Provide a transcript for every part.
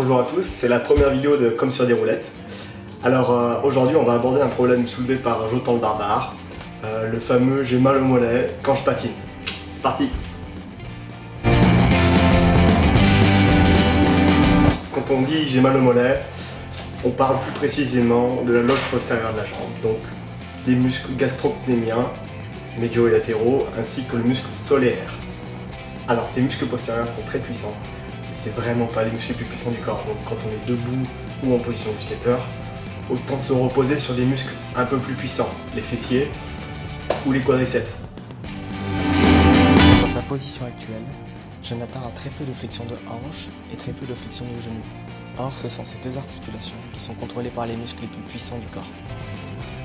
Bonjour à tous, c'est la première vidéo de Comme sur des roulettes. Alors aujourd'hui on va aborder un problème soulevé par Jotan le barbare, le fameux j'ai mal au mollet quand je patine. C'est parti. Quand on dit j'ai mal au mollet, on parle plus précisément de la loge postérieure de la jambe, donc des muscles gastrocnémiens, médiaux et latéraux, ainsi que le muscle solaire. Alors ces muscles postérieurs sont très puissants, mais c'est vraiment pas les muscles les plus puissants du corps, donc quand on est debout ou en position du skater, autant se reposer sur des muscles un peu plus puissants, les fessiers ou les quadriceps. Dans sa position actuelle, Jonathan a très peu de flexion de hanche et très peu de flexion de genou. Or, ce sont ces deux articulations qui sont contrôlées par les muscles les plus puissants du corps.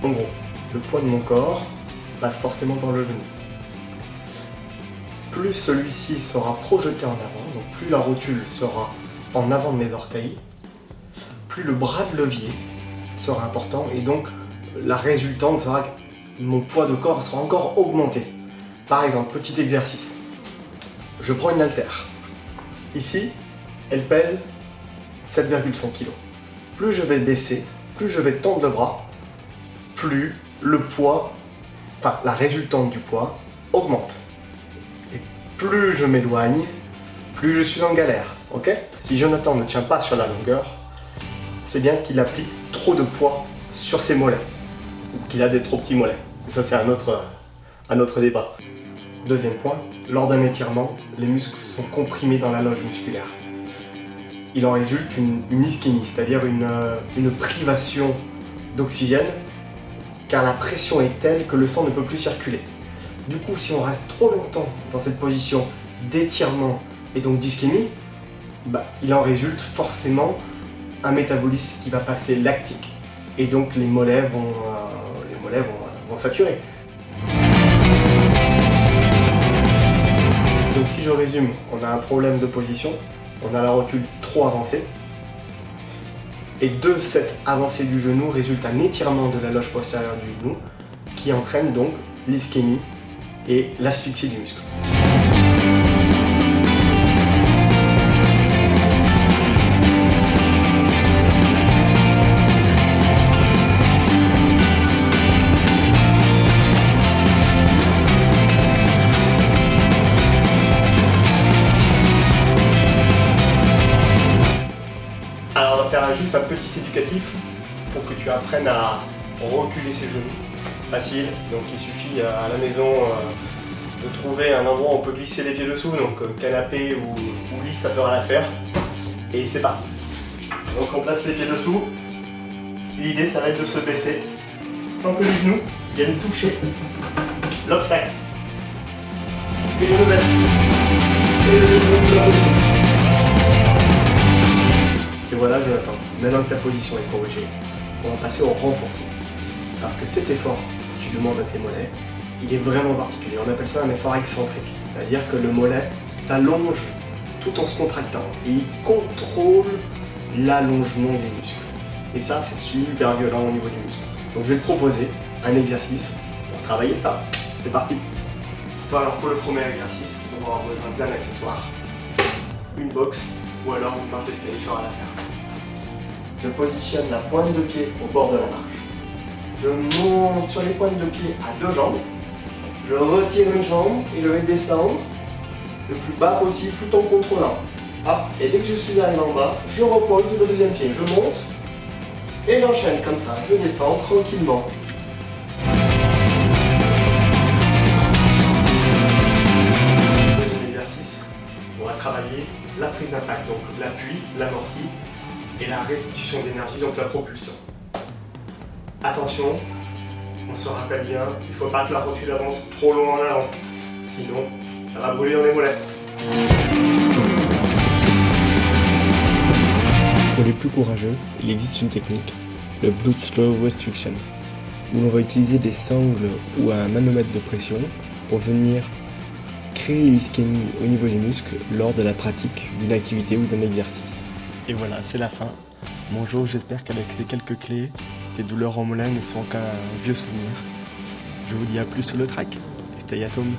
En gros, le poids de mon corps passe forcément par le genou. Plus celui-ci sera projeté en avant, donc plus la rotule sera en avant de mes orteils, plus le bras de levier sera important et donc la résultante sera que mon poids de corps sera encore augmenté. Par exemple, petit exercice. Je prends une haltère. Ici, elle pèse 7,5 kg. Plus je vais baisser, plus je vais tendre le bras, plus le poids, enfin la résultante du poids, augmente. Et plus je m'éloigne, plus je suis en galère. Ok ? Si Jonathan ne tient pas sur la longueur, c'est bien qu'il applique trop de poids sur ses mollets, ou qu'il a des trop petits mollets. Et ça c'est un autre débat. Deuxième point, lors d'un étirement, les muscles sont comprimés dans la loge musculaire. Il en résulte une ischémie, c'est-à-dire une privation d'oxygène, car la pression est telle que le sang ne peut plus circuler. Du coup, si on reste trop longtemps dans cette position d'étirement et donc d'ischémie, il en résulte forcément un métabolisme qui va passer lactique, et donc les mollets vont saturer. Donc si je résume, on a un problème de position, on a la rotule trop avancée, et de cette avancée du genou résulte un étirement de la loge postérieure du genou qui entraîne donc l'ischémie et l'asphyxie du muscle. Alors on va faire juste un petit éducatif pour que tu apprennes à reculer ses genoux. Facile, donc il suffit à la maison de trouver un endroit où on peut glisser les pieds dessous, donc canapé ou lit, ça fera l'affaire. Et c'est parti. Donc on place les pieds dessous. L'idée ça va être de se baisser sans que les genoux viennent toucher l'obstacle. Et je me baisse. Et le genou là aussi. Et voilà Jonathan, maintenant que ta position est corrigée, on va passer au renforcement. Parce que cet effort que tu demandes à tes mollets, il est vraiment particulier. On appelle ça un effort excentrique. C'est-à-dire que le mollet s'allonge tout en se contractant. Et il contrôle l'allongement du muscle. Et ça, c'est super violent au niveau du muscle. Donc je vais te proposer un exercice pour travailler ça. C'est parti. Alors pour le premier exercice, on va avoir besoin d'un accessoire, une box ou alors une marche d'escalier fera l'affaire. Je positionne la pointe de pied au bord de la marche. Je monte sur les pointes de pied à deux jambes. Je retire une jambe et je vais descendre le plus bas possible tout en contrôlant. Hop, et dès que je suis arrivé en bas, je repose le deuxième pied. Je monte et j'enchaîne comme ça. Je descends tranquillement. Deuxième exercice, on va travailler la prise d'impact, donc l'appui, l'amorti et la restitution d'énergie, donc la propulsion. Attention, on se rappelle bien, il ne faut pas que la rotule avance trop loin en avant, sinon ça va brûler dans les mollets. Pour les plus courageux, il existe une technique, le Blood Flow Restriction, où l'on va utiliser des sangles ou un manomètre de pression pour venir créer l'ischémie au niveau du muscle lors de la pratique d'une activité ou d'un exercice. Et voilà, c'est la fin. Bonjour, j'espère qu'avec ces quelques clés, tes douleurs en mollets ne sont qu'un vieux souvenir. Je vous dis à plus sur le track. Stay at home.